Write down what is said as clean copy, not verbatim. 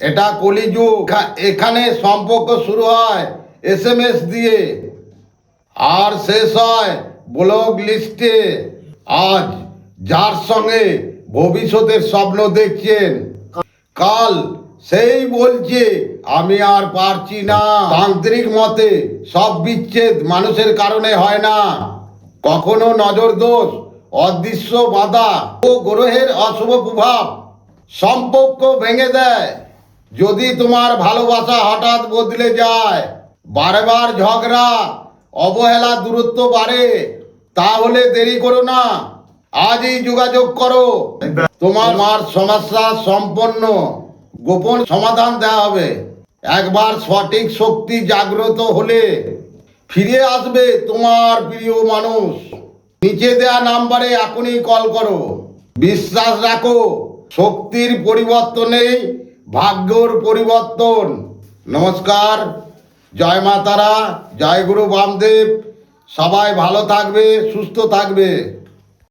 এটা কলিযুগ। এখানে সম্পর্ক শুরু হয় SMS দিয়ে আর শেষ হয় ব্লগ লিস্টে। আজ যার সঙ্গে ভবিষ্যতের স্বপ্ন দেখছেন, কাল সেই বলছে আমি আর পারছি না। তান্ত্রিক মতে সব বিচ্ছেদ মানুষের কারণে হয় না, কখনো নজর দোষ, অদৃশ্য বাধা ও গ্রহের অশুভ প্রভাব সম্পর্ক ভেঙে দেয়। যদি তোমার ভালোবাসা হঠাৎ বদলে যায়, বারবার ঝগড়া, অবহেলা, দূরত্ব বাড়ে, তাহলে দেরি করো না, আজই যোগাযোগ করো। তোমার সমস্যা সম্পন্ন গোপন সমাধান দেওয়া হবে। একবার সঠিক শক্তি জাগ্রত হলে ফিরে আসবে তোমার প্রিয় মানুষ। নিচে দেয়া নাম্বারে এখনই কল করো। বিশ্বাস রাখো, শক্তির পরিবর্তনেই ভাগ্যর পরিবর্তন। নমস্কার, জয় মা তারা, জয় গুরু বামদেব। সবাই ভালো থাকবে, সুস্থ থাকবে।